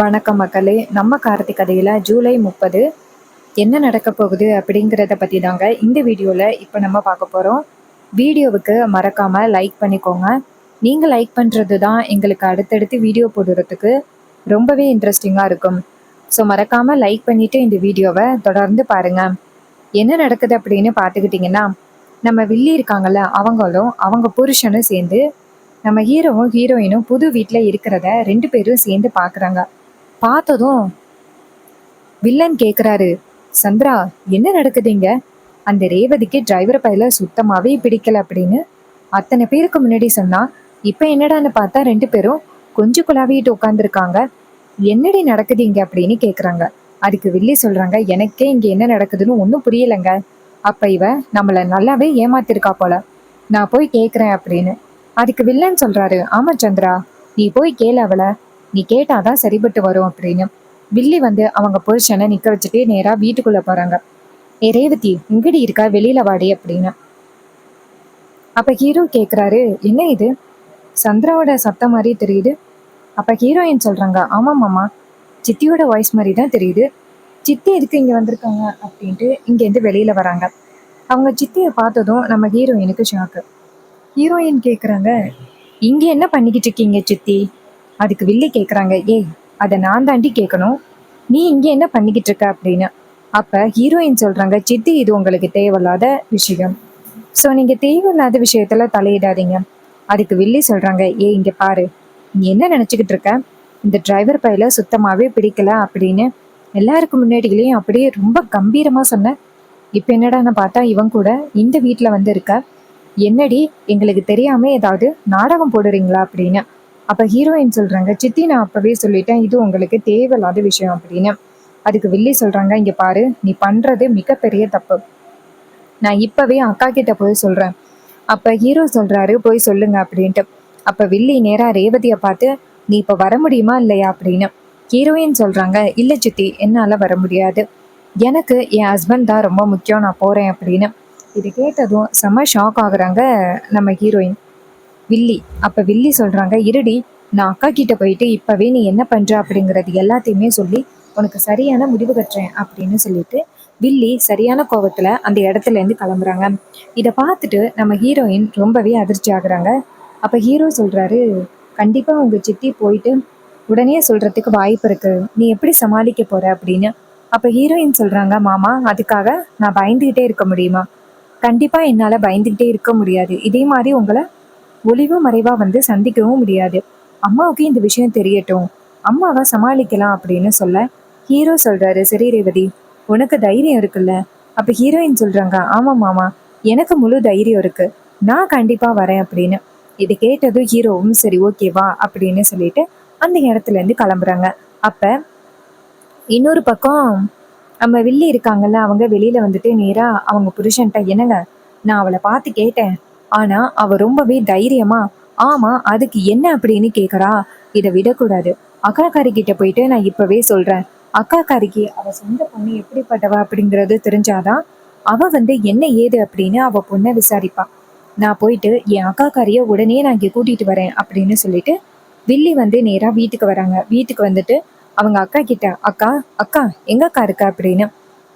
வணக்கம் மக்களே. நம்ம கார்த்திக் கதையில் ஜூலை 30 என்ன நடக்க போகுது அப்படிங்கிறத பற்றி தாங்க இந்த வீடியோவில் இப்போ நம்ம பார்க்க போகிறோம். வீடியோவுக்கு மறக்காமல் லைக் பண்ணிக்கோங்க. நீங்கள் லைக் பண்ணுறது தான் எங்களுக்கு அடுத்தடுத்து வீடியோ போடுறதுக்கு ரொம்பவே இன்ட்ரெஸ்டிங்காக இருக்கும். ஸோ மறக்காமல் லைக் பண்ணிவிட்டு இந்த வீடியோவை தொடர்ந்து பாருங்கள். என்ன நடக்குது அப்படின்னு பார்த்துக்கிட்டிங்கன்னா, நம்ம வில்லி இருக்காங்கள்ல, அவங்களும் அவங்க புருஷனும் சேர்ந்து நம்ம ஹீரோவும் ஹீரோயினும் புது வீட்டில் இருக்கிறத 2 பேரும் சேர்ந்து பார்க்குறாங்க. பார்த்ததும் வில்லன் கேட்குறாரு, சந்திரா என்ன நடக்குதுங்க? அந்த ரேவதிக்கு டிரைவர் பையில சுத்தமாவே பிடிக்கல அப்படின்னு அத்தனை பேருக்கு முன்னாடி சொன்னா, இப்போ என்னடான்னு பார்த்தா 2 பேரும் கொஞ்சம் குழாவிட்டு உட்காந்துருக்காங்க. என்னடி நடக்குதுங்க அப்படின்னு கேட்குறாங்க. அதுக்கு வில்லி சொல்றாங்க, எனக்கே இங்க என்ன நடக்குதுன்னு ஒன்றும் புரியலைங்க. அப்ப இவ நம்மளை நல்லாவே ஏமாத்திருக்கா போல, நான் போய் கேட்குறேன் அப்படின்னு. அதுக்கு வில்லன் சொல்றாரு, ஆமா சந்திரா, நீ போய் கேளு அவளை, நீ கேட்டாதான் சரிபட்டு வரும் அப்படின்னு. வில்லி வந்து அவங்க புருஷனை நிக்க வச்சுட்டு நேரா வீட்டுக்குள்ள போறாங்க. ஏ ரேவதி, இங்கடி இருக்கா, வெளியில வாடி அப்படின்னு. அப்ப ஹீரோ கேக்குறாரு, என்ன இது சந்திராவோட சத்தம் மாதிரி தெரியுது? அப்ப ஹீரோயின் சொல்றாங்க, ஆமா மாமா, சித்தியோட வாய்ஸ் மாதிரி தான் தெரியுது. சித்தி எதுக்கு இங்க வந்திருக்காங்க அப்படின்ட்டு இங்க இருந்து வெளியில வராங்க. அவங்க சித்தியை பார்த்ததும் நம்ம ஹீரோயினுக்கு ஷாக்கு. ஹீரோயின் கேக்குறாங்க, இங்க என்ன பண்ணிக்கிட்டு இருக்கீங்க சித்தி? அதுக்கு வில்லி கேட்குறாங்க, ஏய் அதை நான் தாண்டி கேட்கணும், நீ இங்கே என்ன பண்ணிக்கிட்டு இருக்க அப்படின்னு. அப்போ ஹீரோயின் சொல்கிறாங்க, சித்தி இது உங்களுக்கு தேவையில்லாத விஷயம், ஸோ நீங்கள் தேவையில்லாத விஷயத்தில் தலையிடாதீங்க. அதுக்கு வில்லி சொல்கிறாங்க, ஏய் இங்கே பாரு, நீ என்ன நினச்சிக்கிட்டு இருக்க, இந்த டிரைவர் பையில சுத்தமாகவே பிடிக்கல அப்படின்னு எல்லாருக்கும் முன்னாடியிலையும் அப்படியே ரொம்ப கம்பீரமாக சொன்னேன். இப்போ என்னடான்னு பார்த்தா இவன் கூட இந்த வீட்டில் வந்து இருக்க, என்னடி எங்களுக்கு தெரியாம ஏதாவது நாடகம் போடுறீங்களா அப்படின்னு. அப்ப ஹீரோயின் சொல்றாங்க, சித்தி நான் அப்பவே சொல்லிட்டேன், இது உங்களுக்கு தேவையில்லாத விஷயம் அப்படின்னு. அதுக்கு வில்லி சொல்றாங்க, இங்க பாரு, நீ பண்றது மிகப்பெரிய தப்பு, நான் இப்பவே அக்கா கிட்ட போய் சொல்றேன். அப்ப ஹீரோ சொல்றாரு, போய் சொல்லுங்க அப்படின்ட்டு. அப்ப வில்லி நேரா ரேவதியை பார்த்து, நீ இப்ப வர முடியுமா இல்லையா அப்படின்னு. ஹீரோயின் சொல்றாங்க, இல்ல சித்தி, என்னால வர முடியாது, எனக்கு என் ஹஸ்பண்ட் தான் ரொம்ப முக்கியம், நான் போறேன் அப்படின்னு. இது கேட்டதும் செம்ம ஷாக் ஆகுறாங்க நம்ம ஹீரோயின் வில்லி. அப்ப வில்லி சொல்றாங்க, இருடி, நான் அக்கா கிட்ட போயிட்டு இப்பவே நீ என்ன பண்ற அப்படிங்கறது எல்லாத்தையுமே சொல்லி உனக்கு சரியான முடிவு கட்டுறேன் அப்படின்னு சொல்லிட்டு வில்லி சரியான கோவத்துல அந்த இடத்துல இருந்து கிளம்புறாங்க. இதை பார்த்துட்டு நம்ம ஹீரோயின் ரொம்பவே அதிர்ச்சி ஆகுறாங்க. அப்ப ஹீரோ சொல்றாரு, கண்டிப்பா உங்க சித்தி போயிட்டு உடனே சொல்றதுக்கு வாய்ப்பு இருக்கு, நீ எப்படி சமாளிக்க போற அப்படின்னு. அப்ப ஹீரோயின் சொல்றாங்க, மாமா, அதுக்காக நான் பயந்துகிட்டே இருக்க முடியுமா? கண்டிப்பா என்னால பயந்துகிட்டே இருக்க முடியாது. இதே மாதிரி உங்களை ஒளிவு மறைவா வந்து சந்திக்கவும் முடியாது. அம்மாவுக்கு இந்த விஷயம் தெரியட்டும், அம்மாவை சமாளிக்கலாம் அப்படின்னு சொல்ல ஹீரோ சொல்றாரு, சரி ரேவதி, உனக்கு தைரியம் இருக்குல்ல? அப்ப ஹீரோயின் சொல்றாங்க, ஆமா மாமா, எனக்கு முழு தைரியம் இருக்கு, நான் கண்டிப்பா வரேன் அப்படின்னு. இது கேட்டதும் ஹீரோவும் சரி ஓகேவா அப்படின்னு சொல்லிட்டு அந்த இடத்துல இருந்து கிளம்புறாங்க. அப்ப இன்னொரு பக்கம் நம்ம வில்லி இருக்காங்கல்ல, அவங்க வெளியில வந்துட்டு நேரா அவங்க புருஷன்ட்ட, என்னங்க, நான் அவளை பார்த்து கேட்டேன், ஆனா அவ ரொம்பவே தைரியமா ஆமா அதுக்கு என்ன அப்படின்னு கேக்குறா, இதை விடக்கூடாது, அக்காக்காரி கிட்ட போயிட்டு நான் இப்பவே சொல்றேன், அக்காக்காரிக்கு அவ சொந்த பொண்ணு எப்படிப்பட்டவ அப்படிங்கறது தெரிஞ்சாதான் அவ வந்து என்ன ஏது அப்படின்னு அவ பொண்ணை விசாரிப்பா. நான் போயிட்டு என் அக்காக்காரிய உடனே நான் இங்க கூட்டிட்டு வரேன் அப்படின்னு சொல்லிட்டு வில்லி வந்து நேரா வீட்டுக்கு வராங்க. வீட்டுக்கு வந்துட்டு அவங்க அக்கா கிட்ட, அக்கா அக்கா எங்க அக்கா இருக்கா அப்படின்னு.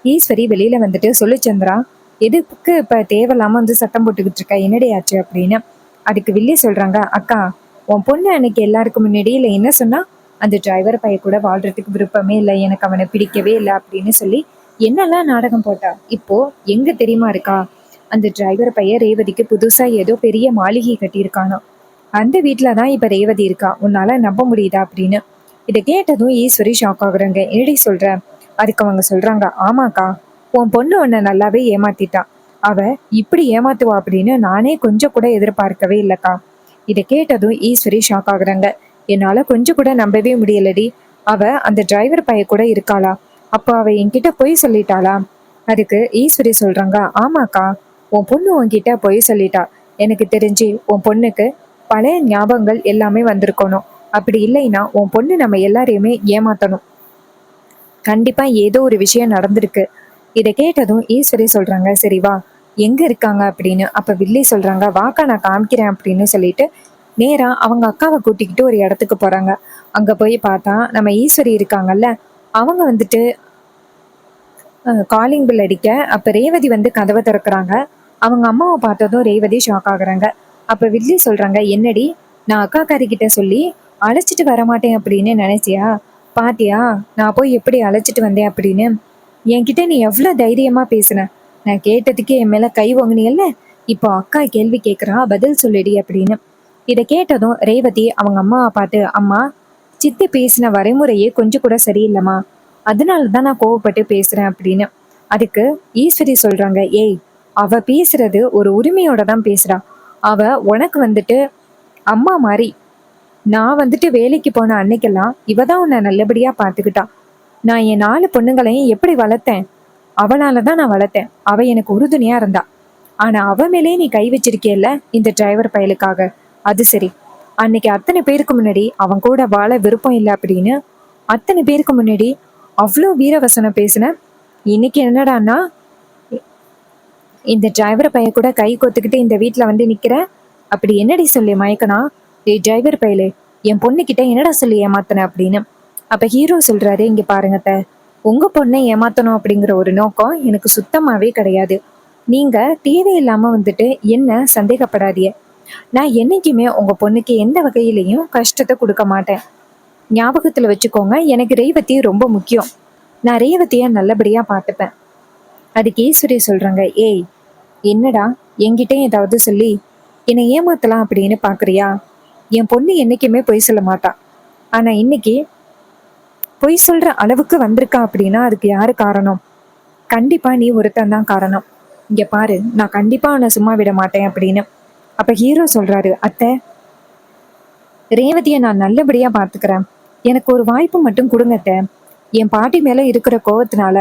ஈஸ்வரி வெளியில வந்துட்டு, சொல்லு சந்திரா, எதுக்கு இப்ப தேவையில்லாம வந்து சத்தம் போட்டுக்கிட்டு இருக்க, என்னடி ஆச்சு அப்படின்னு. அதுக்கு வில்லி சொல்றாங்க, அக்கா, உன் பொண்ணு அன்னைக்கு எல்லாருக்கும் முன்னாடி இல்லை என்ன சொன்னா, அந்த டிரைவர் பைய கூட வாழ்றதுக்கு விருப்பமே இல்லை, எனக்கு அவனை பிடிக்கவே இல்லை அப்படின்னு சொல்லி என்னெல்லாம் நாடகம் போட்டா. இப்போ எங்க தெரியுமா இருக்கா, அந்த டிரைவர் பையன் ரேவதிக்கு புதுசா ஏதோ பெரிய மாளிகை கட்டியிருக்கானோ, அந்த வீட்டுலதான் இப்ப ரேவதி இருக்கா, உன்னால நம்ப முடியுதா அப்படின்னு. இதை கேட்டதும் ஈஸ்வரி ஷாக் ஆகுறாங்க, என்னடி சொல்ற? அதுக்கு அவங்க சொல்றாங்க, ஆமாக்கா, உன் பொண்ணு உன்னை நல்லாவே ஏமாத்திட்டா, அவ இப்படி ஏமாத்துவா அப்படின்னு நானே கொஞ்சம் கூட எதிர்பார்க்கவே இல்லக்கா. இதை கேட்டதும் ஈஸ்வரி ஷாக் ஆகுறாங்க, என்னால கொஞ்சம் கூட நம்பவே முடியலடி, அவ அந்த டிரைவர் பைய கூட இருக்காளா, அப்போ அவ என்கிட்ட பொய் சொல்லிட்டாளா? அதுக்கு ஈஸ்வரி சொல்றாங்க, ஆமாக்கா, உன் பொண்ணு உன்கிட்ட பொய் சொல்லிட்டா, எனக்கு தெரிஞ்சு உன் பொண்ணுக்கு பழைய ஞாபகங்கள் எல்லாமே வந்திருக்கணும், அப்படி இல்லைன்னா உன் பொண்ணு நம்ம எல்லாரையுமே ஏமாத்தணும், கண்டிப்பா ஏதோ ஒரு விஷயம் நடந்திருக்கு. இதை கேட்டதும் ஈஸ்வரி சொல்றாங்க, சரி வா, எங்க இருக்காங்க அப்படின்னு. அப்ப வில்லி சொல்றாங்க, வாக்கா நான் காமிக்கிறேன் அப்படின்னு சொல்லிட்டு நேரா அவங்க அக்காவை கூட்டிக்கிட்டு ஒரு இடத்துக்கு போறாங்க. அங்க போய் பார்த்தா நம்ம ஈஸ்வரி இருக்காங்கல்ல, அவங்க வந்துட்டு காலிங் பில் அடிக்க. அப்ப ரேவதி வந்து கதவை திறக்கறாங்க. அவங்க அம்மாவை பார்த்ததும் ரேவதி ஷாக் ஆகுறாங்க. அப்ப வில்லி சொல்றாங்க, என்னடி நான் அக்காக்காரி கிட்ட சொல்லி அழைச்சிட்டு வரமாட்டேன் அப்படின்னு நினைச்சியா? பாத்தியா நான் போய் எப்படி அழைச்சிட்டு வந்தேன் அப்படின்னு. என்கிட்ட நீ எவ்வளவு தைரியமா பேசுன. நான் கேட்டதுக்கு என் மேல கை வாங்கினியல்ல. இப்போ அக்கா கேள்வி கேட்கறா, பதில் சொல்லிடி அப்படின்னு. இதை கேட்டதும் ரேவதி அவங்க அம்மாவை பார்த்து, அம்மா, சித்தி பேசின வரைமுறையே கொஞ்சம் கூட சரியில்லைம்மா, அதனாலதான் நான் கோவப்பட்டு பேசுறேன் அப்படின்னு. அதுக்கு ஈஸ்வரி சொல்றாங்க, ஏய், அவ பேசுறது ஒரு உரிமையோட தான் பேசுறா. அவ உனக்கு வந்துட்டு அம்மா மாதிரி. நான் வந்துட்டு வேலைக்கு போன அன்னைக்கெல்லாம் இவ தான் உன்னை நல்லபடியா பார்த்துக்கிட்டா. நான் என் 4 பொண்ணுங்களையும் எப்படி வளர்த்தேன்? அவளாலதான் நான் வளர்த்தேன். அவ எனக்கு உறுதுணையா இருந்தா. ஆனா அவ மேலே நீ கை வச்சிருக்கியல்ல, இந்த டிரைவர் பயலுக்காக. அது சரி. அன்னைக்கு அத்தனை பேருக்கு முன்னாடி அவன் கூட வாழ விருப்பம் இல்லை அப்படின்னு அத்தனை பேருக்கு முன்னாடி அவ்வளோ வீரவசனம் பேசின. இன்னைக்கு என்னடான்னா இந்த டிரைவர் பையன் கூட கை கொத்துக்கிட்டு இந்த வீட்டில் வந்து நிக்கிற. அப்படி என்னடி சொல்லி மயக்கனா? ஏய் டிரைவர் பயலே, என் பொண்ணுகிட்ட என்னடா சொல்லி ஏமாத்தன அப்படின்னு. அப்ப ஹீரோ சொல்றாரு, இங்க பாருங்க அத்தை, உங்க பொண்ணை ஏமாத்தணும் அப்படிங்கிற ஒரு நோக்கம் எனக்கு சுத்தமாவே கிடையாது. நீங்க தேவையில்லாம வந்துட்டு என்ன சந்தேகப்படாதீங்க. நான் என்னைக்குமே உங்க பொண்ணுக்கு எந்த வகையிலையும் கஷ்டத்தை கொடுக்க மாட்டேன். ஞாபகத்துல வச்சுக்கோங்க, எனக்கு ரேவதி ரொம்ப முக்கியம். நான் ரேவதிய நல்லபடியா பார்த்துப்பேன். அதுக்கு ஈஸ்வரி சொல்றாங்க, ஏய், என்னடா என்கிட்ட ஏதாவது சொல்லி என்னை ஏமாத்தலாம் அப்படின்னு பாக்குறியா? என் பொண்ணு என்னைக்குமே பொய் சொல்ல மாட்டா. ஆனா இன்னைக்கு பொய் சொல்ற அளவுக்கு வந்திருக்கா அப்படின்னா அதுக்கு யாரு காரணம்? கண்டிப்பா நீ ஒருத்தன் தான் காரணம். இங்க பாரு, நான் கண்டிப்பா உன்னை சும்மா விட மாட்டேன் அப்படின்னு. அப்ப ஹீரோ சொல்றாரு, அத்தை, ரேவதியை நான் நல்லபடியா பாத்துக்கிறேன். எனக்கு ஒரு வாய்ப்பு மட்டும் கொடுங்க அத்தை. என் பாட்டி மேல இருக்கிற கோவத்தினால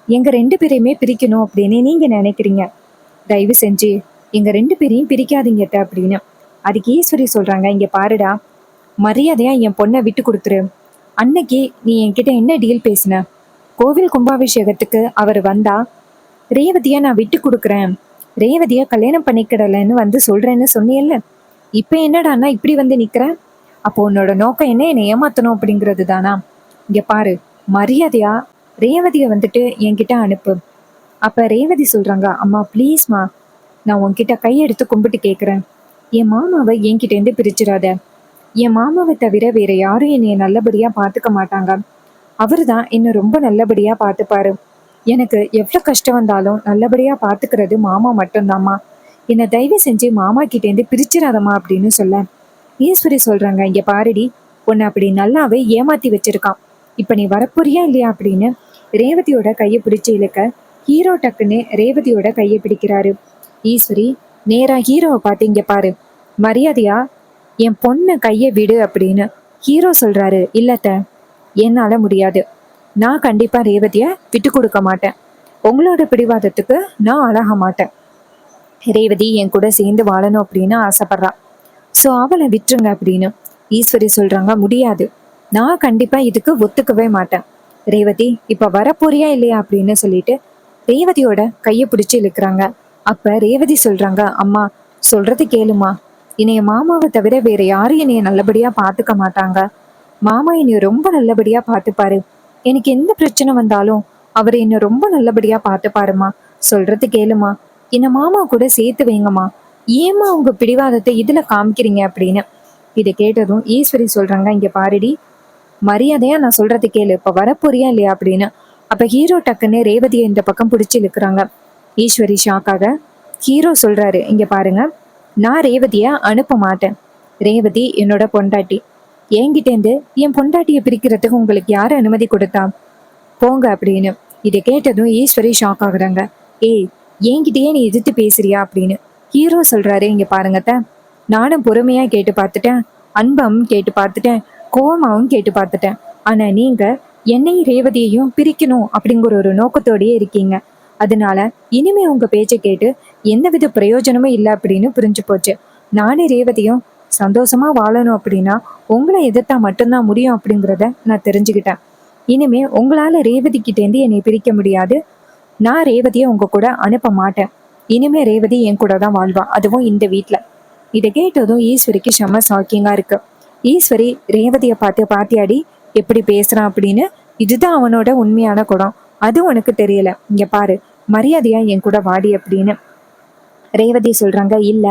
எங்க 2 பேரையுமே பிரிக்கணும் அப்படின்னு நீங்க நினைக்கிறீங்க. தயவு செஞ்சு எங்க 2 பேரையும் பிரிக்காதீங்க அத்தை அப்படின்னு. அதுக்கு ஈஸ்வரி சொல்றாங்க, இங்க பாருடா, மரியாதையா என் பொண்ணை விட்டு கொடுத்துரு. அன்னைக்கு நீ என்கிட்ட என்ன டீல் பேசின? கோவில் கும்பாபிஷேகத்துக்கு அவர் வந்தா ரேவதியா நான் விட்டு கொடுக்குறேன், ரேவதியா கல்யாணம் பண்ணிக்கிடலன்னு வந்து சொல்றேன்னு சொன்னியல்ல. இப்ப என்னடான்னா இப்படி வந்து நிக்கிற. அப்போ உன்னோட நோக்கம் என்ன, என்னை ஏமாத்தணும் அப்படிங்கிறது தானா? இங்க பாரு, மரியாதையா ரேவதியை வந்துட்டு என்கிட்ட அனுப்பு. அப்ப ரேவதி சொல்றாங்க, அம்மா ப்ளீஸ்மா, நான் உன்கிட்ட கையெடுத்து கும்பிட்டு கேட்குறேன். என் மாமாவை என்கிட்ட இருந்து பிரிச்சிடாத. என் மாமாவை தவிர வேற யாரும் என்னைய நல்லபடியா பார்த்துக்க மாட்டாங்க. அவரு தான் என்னை ரொம்ப நல்லபடியா பார்த்துப்பாரு. எனக்கு எவ்வளோ கஷ்டம் வந்தாலும் நல்லபடியா பார்த்துக்கிறது மாமா மட்டும்தாம்மா. என்னை தயவு செஞ்சு மாமா கிட்டேருந்து பிரிச்சிடாதம்மா அப்படின்னு சொல்ல. ஈஸ்வரி சொல்றாங்க, இங்க பாருடி, உன்னை அப்படி நல்லாவே ஏமாத்தி வச்சிருக்கான். இப்ப நீ வரப்போறியா இல்லையா அப்படின்னு ரேவதியோட கையை பிடிச்சு இழுக்க ஹீரோ டக்குன்னு ரேவதியோட கையை பிடிக்கிறாரு. ஈஸ்வரி நேரா ஹீரோவை பார்த்து, இங்க பாரு, மரியாதையா என் பொண்ணை கையை விடு அப்படின்னு ஹீரோ சொல்றாரு. இல்லத்த, என்னால முடியாது. நான் கண்டிப்பா ரேவதிய விட்டு கொடுக்க மாட்டேன். உங்களோட பிடிவாதத்துக்கு நான் அழக மாட்டேன். ரேவதி என் கூட சேர்ந்து வாழணும் அப்படின்னு ஆசைப்படுறா. ஸோ அவளை விட்டுருங்க அப்படின்னு ஈஸ்வரி சொல்றாங்க, முடியாது. நான் கண்டிப்பா இதுக்கு ஒத்துக்கவே மாட்டேன். ரேவதி இப்ப வரப்போறியா இல்லையா அப்படின்னு சொல்லிட்டு ரேவதியோட கையை பிடிச்சு இழுக்கிறாங்க. அப்ப ரேவதி சொல்றாங்க, அம்மா சொல்றது கேளுமா, என்னைய மாமாவை தவிர வேற யாரும் என்னைய நல்லபடியா பாத்துக்க மாட்டாங்க. மாமா என்னைய ரொம்ப நல்லபடியா பாத்துப்பாரு. எனக்கு எந்த பிரச்சனை வந்தாலும் அவர் என்ன ரொம்ப நல்லபடியா பாத்துப்பாருமா. சொல்றது கேளுமா, என்ன மாமா கூட சேர்த்து வைங்கம்மா. ஏமா உங்க பிடிவாதத்தை இதுல காமிக்கிறீங்க அப்படின்னு. இதை கேட்டதும் ஈஸ்வரி சொல்றாங்க, இங்க பாருடி, மரியாதையா நான் சொல்றது கேளு, இப்ப வரப்போறியா இல்லையா அப்படின்னு. அப்ப ஹீரோ டக்குன்னு ரேவதியை இந்த பக்கம் பிடிச்சி இழுக்கிறாங்க. ஈஸ்வரி ஷாக்காக. ஹீரோ சொல்றாரு, இங்க பாருங்க, நான் ரேவதிய அனுப்ப மாட்டேன். ரேவதி என்னோட பொண்டாட்டி. என்கிட்டேருந்து என் பொண்டாட்டியை பிரிக்கிறதுக்கு உங்களுக்கு யாரு அனுமதி கொடுத்தா? போங்க அப்படின்னு. இதை கேட்டதும் ஈஸ்வரி ஷாக் ஆகுறாங்க. ஏய், என்கிட்டயே நீ எதிர்த்து பேசுறியா அப்படின்னு. ஹீரோ சொல்றாரு, இங்க பாருங்கத்த, நானும் பொறுமையா கேட்டு பார்த்துட்டேன், அன்பமும் கேட்டு பார்த்துட்டேன், கோவமாவும் கேட்டு பார்த்துட்டேன். ஆனா நீங்க என்னையும் ரேவதியையும் பிரிக்கணும் அப்படிங்கிற ஒரு நோக்கத்தோடயே இருக்கீங்க. அதனால இனிமே உங்க பேச்சை கேட்டு எந்தவித பிரயோஜனமும் இல்லை அப்படின்னு புரிஞ்சு போச்சு. நானே ரேவதியும் சந்தோஷமா வாழணும் அப்படின்னா உங்களை எதிர்த்தா மட்டும்தான் முடியும் அப்படிங்கிறத நான் தெரிஞ்சுக்கிட்டேன். இனிமே உங்களால ரேவதி கிட்டேருந்து என்னை பிரிக்க முடியாது. நான் ரேவதியை உங்க கூட அனுப்ப மாட்டேன். இனிமே ரேவதி என் கூட தான் வாழ்வா, அதுவும் இந்த வீட்டுல. இதை கேட்டதும் ஈஸ்வரிக்கு செம்ம ஷாக்கிங்கா இருக்கு. ஈஸ்வரி ரேவதியை பார்த்து பாத்தியாடி எப்படி பேசுறான் அப்படின்னு, இதுதான் அவனோட உண்மையான குணம், அது உனக்கு தெரியல, இங்க பாரு மரியாதையா என் கூட வாடி அப்படின்னு. ரேவதி சொல்றாங்க, இல்ல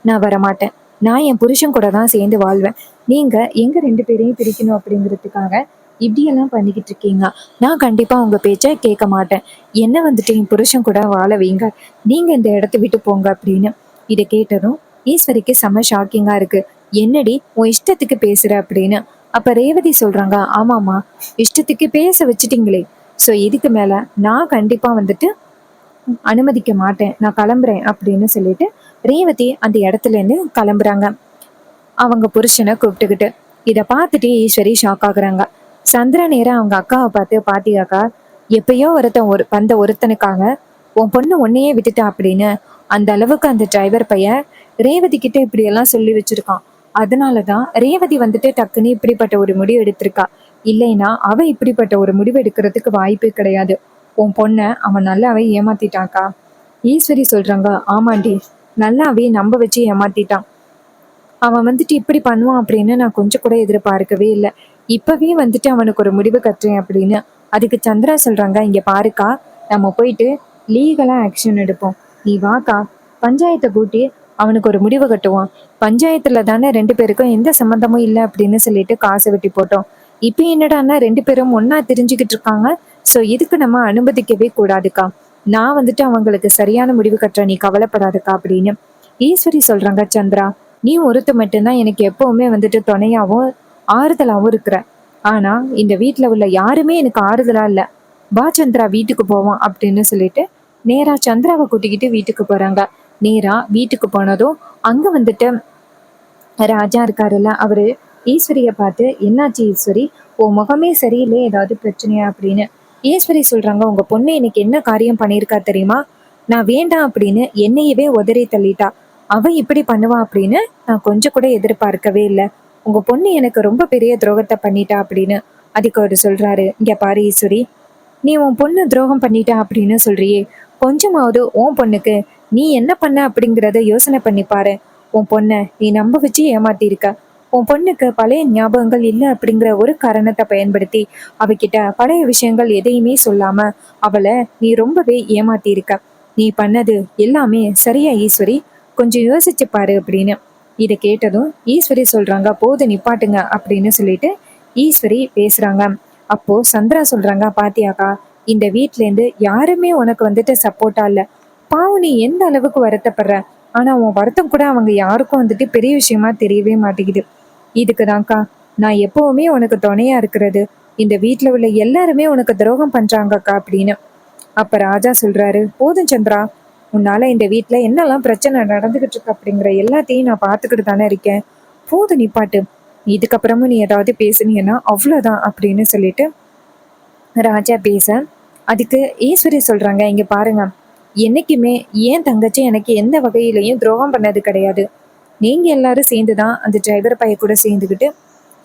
நான் வரமாட்டேன், நான் என் புருஷன் கூட தான் சேர்ந்து வாழ்வேன், நீங்க எங்க 2 பேரையும் பிரிக்கணும் அப்படிங்கிறதுக்காக இப்படியெல்லாம் பண்ணிக்கிட்டு இருக்கீங்க, நான் கண்டிப்பா உங்க பேச்ச கேட்க மாட்டேன், என்ன வந்துட்டு என் புருஷன் கூட வாழ வைங்க, நீங்க இந்த இடத்த விட்டு போங்க அப்படின்னு. இதை கேட்டதும் ஈஸ்வரிக்கு செம்ம ஷாக்கிங்கா இருக்கு. என்னடி உன் இஷ்டத்துக்கு பேசுற அப்படின்னு. அப்ப ரேவதி சொல்றாங்க, ஆமாமா இஷ்டத்துக்கு பேச வச்சுட்டீங்களே, ஸோ இதுக்கு மேல நான் கண்டிப்பா வந்துட்டு அனுமதிக்க மாட்டேன், நான் கிளம்புறேன் அப்படின்னு சொல்லிட்டு ரேவதி அந்த இடத்துல இருந்து கிளம்புறாங்க அவங்க புருஷனை கூப்பிட்டுக்கிட்டு. இதை பார்த்துட்டு ஈஸ்வரி ஷாக் ஆகுறாங்க. சந்திர நேரம் அவங்க அக்காவை பார்த்து, பாத்தியாக்கா எப்பயோ வந்த ஒருத்தனுக்காக உன் பொண்ணு உன்னையே விட்டுட்டா அப்படின்னு அந்த அளவுக்கு அந்த டிரைவர் பையன் ரேவதி கிட்ட இப்படி எல்லாம் சொல்லி வச்சிருக்கான். அதனாலதான் ரேவதி வந்துட்டு டக்குன்னு இப்படிப்பட்ட ஒரு முடிவு எடுத்திருக்கா. இல்லைன்னா அவ இப்படிப்பட்ட ஒரு முடிவு எடுக்கிறதுக்கு வாய்ப்பே கிடையாது. உன் பொண்ண அவன் நல்லாவே ஏமாத்திட்டாக்கா. ஈஸ்வரி சொல்றாங்க, ஆமாண்டி நல்லாவே நம்ப வச்சு ஏமாத்திட்டான், அவன் வந்துட்டு இப்படி பண்ணுவான் அப்படின்னு நான் கொஞ்சம் கூட எதிர்பார்க்கவே இல்லை, இப்பவே வந்துட்டு அவனுக்கு ஒரு முடிவு கட்டுறேன் அப்படின்னு. அதுக்கு சந்திரா சொல்றாங்க, இங்க பாருக்கா நம்ம போயிட்டு லீகலா ஆக்ஷன் எடுப்போம், நீ வாக்கா பஞ்சாயத்தை கூட்டி அவனுக்கு ஒரு முடிவு கட்டுவான், பஞ்சாயத்துல தானே 2 பேருக்கும் எந்த சம்மந்தமும் இல்லை அப்படின்னு சொல்லிட்டு காசை வெட்டி போட்டோம், இப்ப என்னடான்னா 2 பேரும் ஒன்னா தெரிஞ்சுக்கிட்டு இருக்காங்க, ஸோ இதுக்கு நம்ம அனுமதிக்கவே கூடாதுக்கா, நான் வந்துட்டு அவங்களுக்கு சரியான முடிவு கட்டுற, நீ கவலைப்படாதுக்கா அப்படின்னு. ஈஸ்வரி சொல்றாங்க, சந்திரா நீ ஒருத்த மட்டும்தான் எனக்கு எப்பவுமே வந்துட்டு துணையாவும் ஆறுதலாவும் இருக்கிற, ஆனா இந்த வீட்டுல உள்ள யாருமே எனக்கு ஆறுதலா இல்ல, வா சந்திரா வீட்டுக்கு போவோம் அப்படின்னு சொல்லிட்டு நேரா சந்திராவை கூட்டிக்கிட்டு வீட்டுக்கு போறாங்க. நேரா வீட்டுக்கு போனதும் அங்க வந்துட்டு ராஜா இருக்காருல்ல, அவரு ஈஸ்வரிய பார்த்து, என்னாச்சு ஈஸ்வரி உன் முகமே சரியில்லை, ஏதாவது பிரச்சனையா அப்படின்னு. ஈஸ்வரி சொல்றாங்க, உங்க பொண்ணு இன்னைக்கு என்ன காரியம் பண்ணியிருக்கா தெரியுமா, நான் வேண்டாம் அப்படின்னு என்னையவே உதறி தள்ளிட்டா, அவ இப்படி பண்ணுவா அப்படின்னு நான் கொஞ்சம் கூட எதிர்பார்க்கவே இல்லை, உங்க பொண்ணு எனக்கு ரொம்ப பெரிய துரோகத்தை பண்ணிட்டா அப்படின்னு. அதுக்கு அவரு சொல்றாரு, இங்க பாரு ஈஸ்வரி, நீ உன் பொண்ணு துரோகம் பண்ணிட்டா அப்படின்னு சொல்றியே, கொஞ்சமாவது உன் பொண்ணுக்கு நீ என்ன பண்ண அப்படிங்கிறத யோசனை பண்ணி பாரு, உன் பொண்ணை நீ நம்ப வச்சு ஏமாத்திருக்க, உன் பொண்ணுக்கு பழைய ஞாபகங்கள் இல்லை அப்படிங்கிற ஒரு காரணத்தை பயன்படுத்தி அவகிட்ட பழைய விஷயங்கள் எதையுமே சொல்லாம அவளை நீ ரொம்பவே ஏமாத்திருக்க, நீ பண்ணது எல்லாமே சரியா ஈஸ்வரி, கொஞ்சம் யோசிச்சு பாரு அப்படின்னு. இதை கேட்டதும் ஈஸ்வரி சொல்றாங்க, போது நிப்பாட்டுங்க அப்படின்னு சொல்லிட்டு ஈஸ்வரி பேசுறாங்க. அப்போ சந்திரா சொல்றாங்க, பாத்தியாக்கா இந்த வீட்ல இருந்து யாருமே உனக்கு வந்துட்டு சப்போர்ட்டா இல்ல, பாவம் நீ எந்த அளவுக்கு வருத்தப்படுற, ஆனா உன் வருத்தம் கூட அவங்க யாருக்கும் வந்துட்டு பெரிய விஷயமா தெரியவே மாட்டேங்குது, இதுக்குதான்க்கா நான் எப்பவுமே உனக்கு துணையா இருக்கிறது, இந்த வீட்டுல உள்ள எல்லாருமே உனக்கு துரோகம் பண்றாங்கக்கா அப்படின்னு. அப்ப ராஜா சொல்றாரு, போதும் சந்திரா, உன்னால இந்த வீட்டுல என்னெல்லாம் பிரச்சனை நடந்துகிட்டு இருக்கு அப்படிங்கிற எல்லாத்தையும் நான் பாத்துக்கிட்டு தானே இருக்கேன், போதும் நிப்பாட்டு, இதுக்கப்புறமும் நீ ஏதாவது பேசுனீங்கன்னா அவ்வளவுதான் அப்படின்னு சொல்லிட்டு ராஜா பேச, அதுக்கு ஈஸ்வரி சொல்றாங்க, இங்க பாருங்க, என்னைக்குமே ஏன் தங்கச்சி எனக்கு எந்த வகையிலையும் துரோகம் பண்ணது கிடையாது, நீங்க எல்லாரும் சேர்ந்துதான் அந்த டிரைவர் பைய கூட சேர்ந்துக்கிட்டு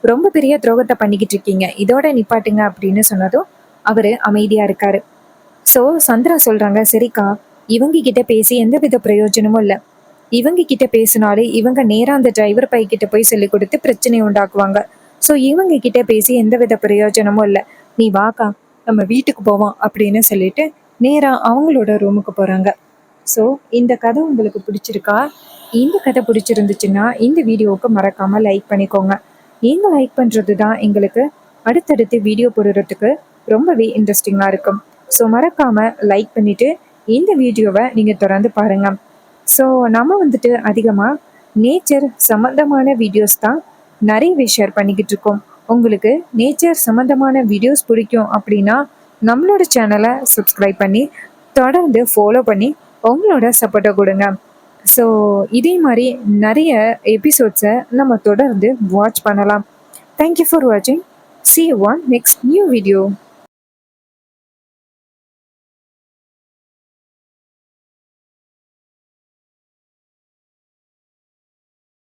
ரொம்ப பெரிய துரோகத்தை பண்ணிக்கிட்டு இருக்கீங்க, இதோட நிப்பாட்டுங்க அப்படின்னு சொன்னதும் அவரு அமைதியா இருக்காரு. ஸோ சந்திரா சொல்றாங்க, சரிக்கா இவங்க கிட்ட பேசி எந்த வித பிரயோஜனமும் இல்லை, இவங்க கிட்ட பேசினாலே இவங்க நேரா அந்த டிரைவர் பை கிட்ட போய் சொல்லி கொடுத்து பிரச்சனை உண்டாக்குவாங்க, ஸோ இவங்க கிட்ட பேசி எந்த வித பிரயோஜனமும் இல்லை, நீ வாக்கா நம்ம வீட்டுக்கு போவோம் அப்படின்னு சொல்லிட்டு நேரா அவங்களோட ரூமுக்கு போறாங்க. ஸோ இந்த கதை உங்களுக்கு பிடிச்சிருக்கா? இந்த கதை பிடிச்சிருந்துச்சுன்னா இந்த வீடியோவுக்கு மறக்காம லைக் பண்ணிக்கோங்க. நீங்க லைக் பண்றது தான் எங்களுக்கு அடுத்தடுத்து வீடியோ போடுறதுக்கு ரொம்பவே இன்ட்ரெஸ்டிங்காக இருக்கும். ஸோ மறக்காம லைக் பண்ணிட்டு இந்த வீடியோவை நீங்க தொடர்ந்து பாருங்க. ஸோ நம்ம வந்துட்டு அதிகமாக நேச்சர் சம்மந்தமான வீடியோஸ் தான் நிறையவே ஷேர் பண்ணிக்கிட்டு இருக்கோம். உங்களுக்கு நேச்சர் சம்மந்தமான வீடியோஸ் பிடிக்கும் அப்படின்னா நம்மளோட சேனலை சப்ஸ்கிரைப் பண்ணி தொடர்ந்து ஃபாலோ பண்ணி உங்களோட சப்போர்ட்டை கொடுங்க. ஸோ இதே மாதிரி நிறைய எபிசோட்ஸை நம்ம தொடர்ந்து வாட்ச் பண்ணலாம். தேங்க்யூ ஃபார் வாட்சிங். See you on next new video.